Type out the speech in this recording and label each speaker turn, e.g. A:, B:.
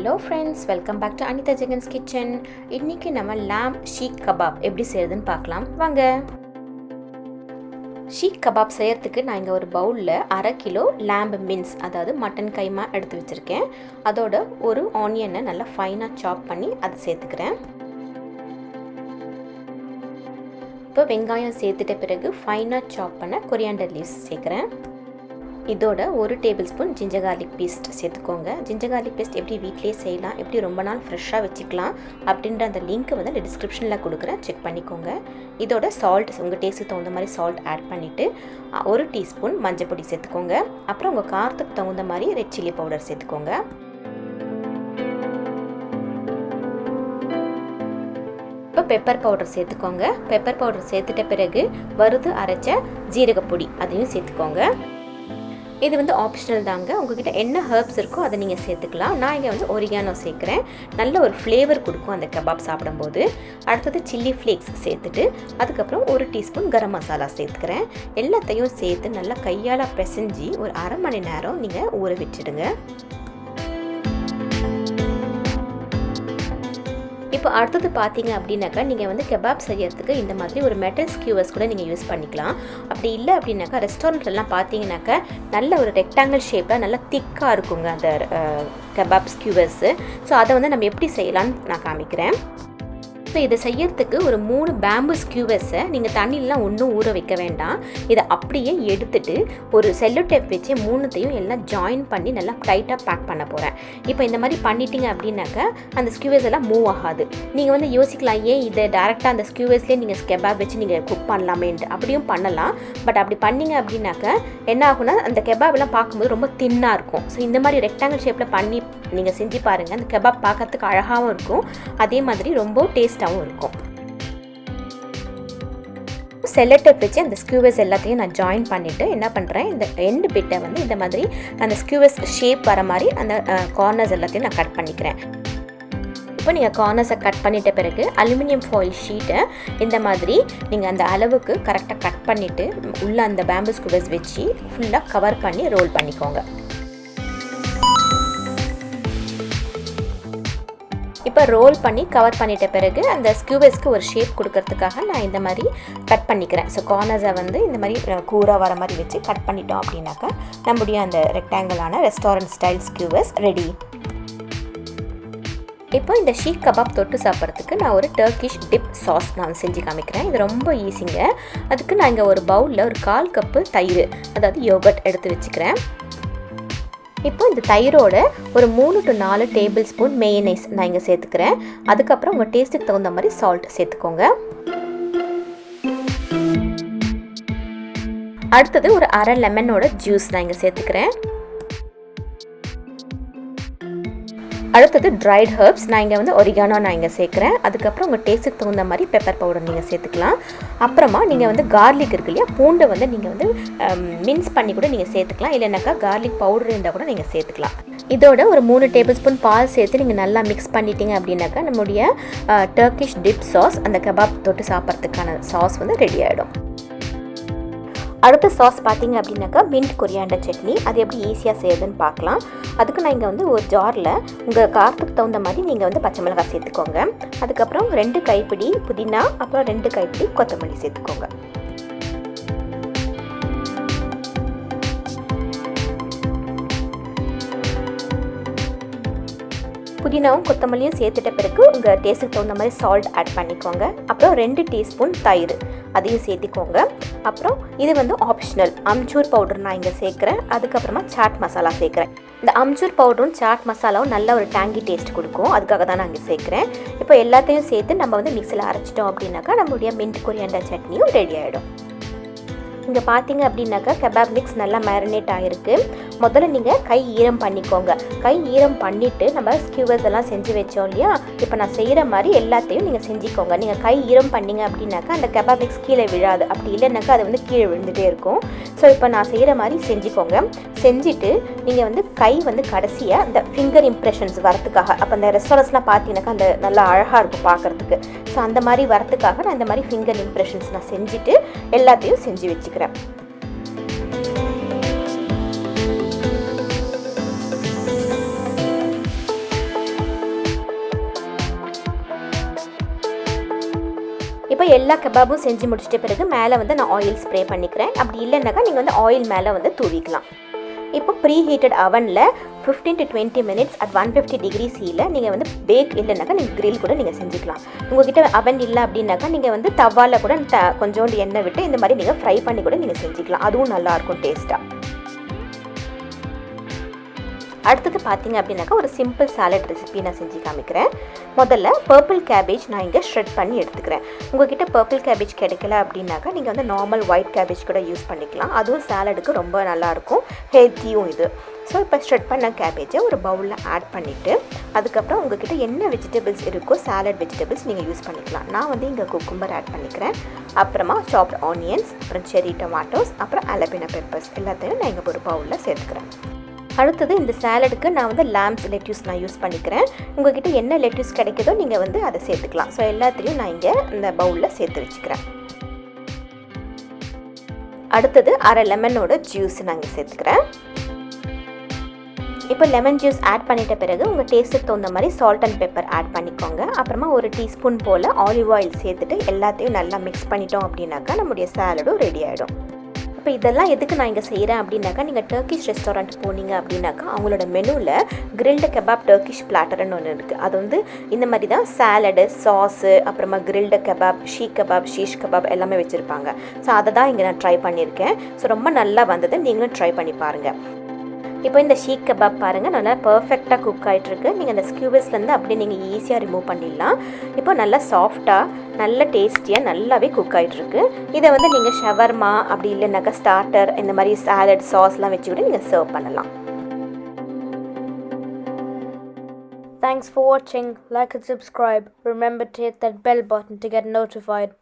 A: Hello friends, welcome back to Anithajagan's Kitchen. இன்னைக்கு நம்ம lamb Seekh Kebab எப்படி செய்யறதுன்னு பார்க்கலாம் வாங்க. Seekh Kebab செய்யறதுக்கு நான் இங்க ஒரு பவுல்ல 1/2 கிலோ lamb mince அதாவது மட்டன் கைமா எடுத்து வச்சிருக்கேன். அதோட ஒரு ஆனியனை நல்லா ஃபைனா சாப் பண்ணி அதை சேர்த்துக்கிறேன். இப்போ வெங்காயம் சேர்த்துட்ட பிறகு ஃபைனா சாப் பண்ண coriander leaves சேர்க்கிறேன். இதோட 1 டேபிள்ஸ்பூன் ஜிஞ்சர் கார்லிக் பேஸ்ட் சேர்த்துக்கோங்க. ஜிஞ்சர் கார்லிக் பேஸ்ட் எப்படி வீட்டிலே செய்யலாம், எப்படி ரொம்ப நாள் ஃப்ரெஷ்ஷாக வச்சுக்கலாம் அப்படின்ற அந்த லிங்க்கை வந்து நான் டிஸ்கிரிப்ஷனில் கொடுக்குறேன், செக் பண்ணிக்கோங்க. இதோட சால்ட் உங்கள் டேஸ்ட்டுக்கு தகுந்த மாதிரி சால்ட் ஆட் பண்ணிவிட்டு 1 டீஸ்பூன் மஞ்சள் பொடி சேர்த்துக்கோங்க. அப்புறம் உங்கள் காரத்துக்கு தகுந்த மாதிரி ரெட் சில்லி பவுடர் சேர்த்துக்கோங்க. இப்போ பெப்பர் பவுடர் சேர்த்துக்கோங்க. பெப்பர் பவுடர் சேர்த்துட்ட பிறகு வறுத்து அரைச்ச ஜீரகப்பொடி அதையும் சேர்த்துக்கோங்க. இது வந்து ஆப்ஷனல் தாங்க, உங்ககிட்ட என்ன ஹர்ப்ஸ் இருக்கோ அதை நீங்கள் சேர்த்துக்கலாம். நான் இங்கே வந்து ஒரிகானோ சேர்க்குறேன், நல்ல ஒரு ஃப்ளேவர் கொடுக்கும் அந்த கபாப் சாப்பிடும்போது. அடுத்தது சில்லி ஃப்ளேக்ஸ் சேர்த்துட்டு அதுக்கப்புறம் 1 டீஸ்பூன் கரம் மசாலா சேர்த்துக்கிறேன். எல்லாத்தையும் சேர்த்து நல்லா கையால் பிசைஞ்சு ஒரு 1/2 மணி நேரம் நீங்கள் ஊற வச்சுடுங்க. இப்போ அடுத்தது பார்த்தீங்க அப்படின்னாக்கா நீங்கள் வந்து கெபாப் செய்யறதுக்கு இந்த மாதிரி ஒரு மெட்டல் ஸ்கியூவர்ஸ் கூட நீங்கள் யூஸ் பண்ணிக்கலாம். அப்படி இல்லை அப்படின்னாக்கா ரெஸ்டாரண்ட்லாம் பார்த்தீங்கன்னாக்கா நல்ல ஒரு ரெக்டாங்கிள் ஷேப்பில் நல்லா திக்காக இருக்குங்க அந்த கெபாப் ஸ்கியூவர்ஸு. ஸோ அதை வந்து நம்ம எப்படி செய்யலான்னு நான் காமிக்கிறேன். ஸோ இதை செய்யறதுக்கு ஒரு 3 பேம்பு ஸ்கியூவர்ஸை நீங்கள் தண்ணியெலாம் ஒன்றும் ஊற வைக்க வேண்டாம். இதை அப்படியே எடுத்துட்டு ஒரு செல்லோ டேப் வச்சு 3த்தையும் எல்லாம் ஜாயின் பண்ணி நல்லா டைட்டாக பேக் பண்ண போகிறேன். இப்போ இந்த மாதிரி பண்ணிட்டீங்க அப்படின்னாக்கா அந்த ஸ்கியூவர்ஸ் எல்லாம் மூவ் ஆகாது. நீங்கள் வந்து யோசிக்கலாம், ஏன் இதை டேரெக்டாக அந்த ஸ்கியூவர்ஸ்லேயே நீங்கள் கெபாப் வச்சு நீங்கள் குக் பண்ணலாமேன்ட்டு. அப்படியும் பண்ணலாம், பட் அப்படி பண்ணிங்க அப்படின்னாக்கா என்ன ஆகுனா அந்த கெபாப் எல்லாம் பார்க்கும்போது ரொம்ப தின்னாக இருக்கும். ஸோ இந்த மாதிரி ரெக்டாங்கிள் ஷேப்பில் பண்ணி நீங்கள் செஞ்சு பாருங்கள், அந்த கெபாப் பார்க்கறதுக்கு அழகாகவும் இருக்கும், அதே மாதிரி ரொம்ப டேஸ்ட்டாகவும் இருக்கும். செல்லோ டேப் வச்சு அந்த ஸ்கியூவர்ஸ் எல்லாத்தையும் நான் ஜாயின் பண்ணிவிட்டு என்ன பண்ணுறேன், இந்த எண்டு பிட்டை வந்து இந்த மாதிரி அந்த ஸ்கியூவர்ஸ் ஷேப் வர மாதிரி அந்த கார்னர்ஸ் எல்லாத்தையும் நான் கட் பண்ணிக்கிறேன். இப்போ நீங்கள் கார்னர்ஸை கட் பண்ணிட்ட பிறகு அலுமினியம் ஃபாயில் ஷீட்டை இந்த மாதிரி நீங்கள் அந்த அளவுக்கு கரெக்டாக கட் பண்ணிவிட்டு உள்ளே அந்த பேம்பு ஸ்கியூவர்ஸ் வச்சு ஃபுல்லாக கவர் பண்ணி ரோல் பண்ணிக்கோங்க. இப்போ ரோல் பண்ணி கவர் பண்ணிட்ட பிறகு அந்த ஸ்கியூவர்ஸ்க்கு ஒரு ஷேப் கொடுக்கறதுக்காக நான் இந்த மாதிரி கட் பண்ணிக்கிறேன். ஸோ கார்னர்ஸை வந்து இந்த மாதிரி கூராக வர மாதிரி வச்சு கட் பண்ணிட்டோம் அப்படின்னாக்கா நம்முடைய அந்த ரெக்டாங்கிளான ரெஸ்டாரண்ட் ஸ்டைல் ஸ்கியூவர்ஸ் ரெடி. இப்போ இந்த ஷீக் கபாப் தொட்டு சாப்பிட்றதுக்கு நான் ஒரு டர்க்கிஷ் டிப் சாஸ் நான் செஞ்சு காமிக்கிறேன். இது ரொம்ப ஈஸிங்க. அதுக்கு நான் இங்கே ஒரு பவுலில் ஒரு 1/4 கப்பு தயிர் அதாவது யோகர்ட் எடுத்து வச்சுக்கிறேன். இப்போ இந்த தயிரோட ஒரு 3 to 4 டேபிள் ஸ்பூன் மேயனைஸ் நான் இங்கே சேர்த்துக்கிறேன். அதுக்கப்புறம் உங்கள் டேஸ்ட்டுக்கு தகுந்த மாதிரி சால்ட் சேர்த்துக்கோங்க. அடுத்தது ஒரு 1/2 லெமனோட ஜூஸ் நான் இங்கே சேர்த்துக்கிறேன். அடுத்தது ட்ரைட் ஹர்ப்ஸ் நான் இங்கே வந்து ஒரிகானோ நான் இங்கே சேர்க்குறேன். அதுக்கப்புறம் உங்கள் டேஸ்ட்டுக்கு தகுந்த மாதிரி பெப்பர் பவுடர் நீங்கள் சேர்த்துக்கலாம். அப்புறமா நீங்கள் வந்து கார்லிக் இருக்கு இல்லையா, பூண்டை வந்து நீங்கள் வந்து மின்ஸ் பண்ணி கூட நீங்கள் சேர்த்துக்கலாம், இல்லைனாக்கா கார்லிக் பவுடர் இருந்தால் கூட நீங்கள் சேர்த்துக்கலாம். இதோட ஒரு 3 டேபிள் ஸ்பூன் பால் சேர்த்து நீங்கள் நல்லா மிக்ஸ் பண்ணிட்டீங்க அப்படின்னாக்கா நம்முடைய டர்க்கிஷ் டிப் சாஸ், அந்த கபாப் தொட்டு சாப்பிட்றதுக்கான சாஸ் வந்து ரெடி ஆகிடும். அடுத்த சாஸ் பார்த்தீங்க அப்படின்னாக்கா மின்ட் கொரியாண்டர் சட்னி. அது எப்படி ஈஸியாக செய்யுதுன்னு பார்க்கலாம். அதுக்கு நான் இங்கே வந்து ஒரு ஜாரில் உங்கள் காரத்துக்கு தகுந்த மாதிரி நீங்கள் வந்து பச்சை மிளகாய் சேர்த்துக்கோங்க. அதுக்கப்புறம் 2 கைப்பிடி புதினா, அப்புறம் 2 கைப்பிடி கொத்தமல்லி சேர்த்துக்கோங்க. புதினாவும் கொத்தமல்லியும் சேர்த்துட்ட பிறகு உங்கள் டேஸ்ட்டுக்கு தகுந்த மாதிரி சால்ட் ஆட் பண்ணிக்கோங்க. அப்புறம் 2 டீஸ்பூன் தயிர் அதையும் சேர்த்திக்கோங்க. அப்புறம் இது வந்து ஆப்ஷனல் அம்ச்சூர் பவுடர் நான் இங்கே சேர்க்குறேன். அதுக்கப்புறமா சாட் மசாலா சேர்க்குறேன். இந்த அம்ச்சூர் பவுடரும் சாட் மசாலாவும் நல்ல ஒரு டேங்கி டேஸ்ட் கொடுக்கும், அதுக்காக தான் நான் இங்கே சேர்க்குறேன். இப்போ எல்லாத்தையும் சேர்த்து நம்ம வந்து மிக்ஸில் அரைச்சிட்டோம் அப்படின்னாக்கா நம்மளுடைய மின்ட் கொரியாண்டர் சட்னியும் ரெடி ஆகிடும். இங்கே பார்த்தீங்க அப்படின்னாக்கா கெபாப் மிக்ஸ் நல்லா மேரினேட் ஆகிருக்கு. முதல்ல நீங்கள் கை ஈரம் பண்ணிக்கோங்க. கை ஈரம் பண்ணிவிட்டு நம்ம ஸ்கியூவர்ஸ் எல்லாம் செஞ்சு வச்சோம் இல்லையா, இப்போ நான் செய்கிற மாதிரி எல்லாத்தையும் நீங்கள் செஞ்சுக்கோங்க. நீங்கள் கை ஈரம் பண்ணிங்க அப்படின்னாக்கா அந்த கெபாப் மிக்ஸ் கீழே விழாது, அப்படி இல்லைனாக்கா அது வந்து கீழே விழுந்துகிட்டே இருக்கும். ஸோ இப்போ நான் செய்கிற மாதிரி செஞ்சுக்கோங்க. செஞ்சுட்டு நீங்கள் வந்து கை வந்து கடைசியாக அந்த ஃபிங்கர் இம்ப்ரெஷன்ஸ் வரத்துக்காக, அப்போ அந்த ரெஸ்டாரண்ட்ஸ்லாம் பார்த்தீங்கன்னாக்கா அந்த நல்லா அழகாக இருக்கும் பார்க்குறதுக்கு. ஸோ அந்த மாதிரி வரத்துக்காக நான் இந்த மாதிரி ஃபிங்கர் இம்ப்ரெஷன்ஸ் நான் செஞ்சுட்டு எல்லாத்தையும் செஞ்சு வச்சுக்கிறேன். எல்லா கபாபும் செஞ்சு முடிச்சிட்ட பிறகு மேலே வந்து நான் ஆயில் ஸ்ப்ரே பண்ணிக்கிறேன். அப்படி இல்லைன்னாக்கா நீங்கள் வந்து ஆயில் மேலே வந்து தூவிக்கலாம். இப்போ ப்ரீ ஹீட்டட் அவனில் 15 to 20 மினிட்ஸ் அட் 150 டிகிரி சீல நீங்கள் வந்து பேக் இல்லைனாக்கா நீங்கள் கிரில் கூட நீங்கள் செஞ்சுக்கலாம். உங்கள்கிட்ட அவன் இல்லை அப்படின்னாக்கா நீங்கள் வந்து தவாவில் கூட கொஞ்சோண்டு எண்ணெய் விட்டு இந்த மாதிரி நீங்கள் ஃப்ரை பண்ணி கூட நீங்கள் செஞ்சுக்கலாம். அதுவும் நல்லாயிருக்கும் டேஸ்ட்டாக. அடுத்தது பார்த்தீங்க அப்படின்னாக்கா ஒரு சிம்பிள் சாலட் ரெசிபி நான் செஞ்சு காமிக்கிறேன். முதல்ல பர்பிள் கேபேஜ் நான் இங்கே ஷ்ரெட் பண்ணி எடுத்துக்கிறேன். உங்கள்கிட்ட பர்பிள் கேபேஜ் கிடைக்கல அப்படின்னாக்கா நீங்கள் வந்து நார்மல் ஒயிட் கேபேஜ் கூட யூஸ் பண்ணிக்கலாம். அதுவும் சாலடுக்கு ரொம்ப நல்லாயிருக்கும், ஹெல்த்தியும் இது. ஸோ இப்போ ஷ்ரெட் பண்ண கேபேஜை ஒரு பவுலில் ஆட் பண்ணிவிட்டு அதுக்கப்புறம் உங்கள்கிட்ட என்ன வெஜிடபிள்ஸ் இருக்கோ சாலட் வெஜிடபிள்ஸ் நீங்கள் யூஸ் பண்ணிக்கலாம். நான் வந்து இங்கே குக்கும்பர் ஆட் பண்ணிக்கிறேன். அப்புறமா சாப்ட் ஆனியன்ஸ், அப்புறம் செரி டொமாட்டோஸ், அப்புறம் அலபினா பெப்பர்ஸ் எல்லாத்தையும் நான் இங்கே ஒரு பவுலில் சேர்த்துக்கிறேன். அடுத்தது இந்த சாலடுக்கு நான் வந்து லேம்ஸ் லெட்யூஸ் நான் யூஸ் பண்ணிக்கிறேன். உங்கள்கிட்ட என்ன லெட்யூஸ் கிடைக்குதோ நீங்கள் வந்து அதை சேர்த்துக்கலாம். ஸோ எல்லாத்தையும் நான் இங்கே இந்த பவுலில் சேர்த்து வச்சுக்கிறேன். அடுத்தது அரை லெமனோட ஜூஸ் நான் இங்கே சேர்த்துக்கிறேன். இப்போ லெமன் ஜூஸ் ஆட் பண்ணிட்ட பிறகு உங்கள் டேஸ்ட்டுக்கு தகுந்த மாதிரி சால்ட் அண்ட் பெப்பர் ஆட் பண்ணிக்கோங்க. அப்புறமா ஒரு டீஸ்பூன் போல் ஆலிவ் ஆயில் சேர்த்துட்டு எல்லாத்தையும் நல்லா மிக்ஸ் பண்ணிட்டோம் அப்படின்னாக்கா நம்முடைய சாலடும் ரெடி ஆகிடும். இப்போ இதெல்லாம் எதுக்கு நான் இங்கே செய்கிறேன் அப்படின்னாக்கா நீங்கள் டர்க்கிஷ் ரெஸ்டாரண்ட் போனீங்க அப்படின்னாக்கா அவங்களோட மெனுவில் கிரில்டு கெபாப் டர்க்கிஷ் பிளாட்டர்னு ஒன்று இருக்குது. அது வந்து இந்த மாதிரி தான் சாலடு, சாஸு, அப்புறமா கிரில்டு கெபாப், ஷீக் கபாப், ஷீஷ் கபாப் எல்லாமே வச்சுருப்பாங்க. ஸோ அதை தான் இங்கே நான் ட்ரை பண்ணியிருக்கேன். ஸோ ரொம்ப நல்லா வந்தது, நீங்களும் ட்ரை பண்ணி பாருங்கள். இப்போ இந்த ஷீக் கபாப் பாருங்கள் நல்லா பர்ஃபெக்டாக குக் ஆகிட்டுருக்கு. நீங்கள் அந்த ஸ்கியூவர்ஸ்லேருந்து அப்படியே நீங்கள் ஈஸியாக ரிமூவ் பண்ணிடலாம். இப்போ நல்லா சாஃப்டாக நல்ல டேஸ்டியாக நல்லாவே குக் ஆகிட்டுருக்கு. இதை வந்து நீங்கள் ஷவர்மா அப்படி இல்லைனாக்கா ஸ்டார்டர் இந்த மாதிரி சாலட் சாஸ்லாம் வச்சு கூட நீங்கள் சர்வ் பண்ணலாம்.
B: Thanks for watching. Like and subscribe. Remember to hit that bell button to get notified.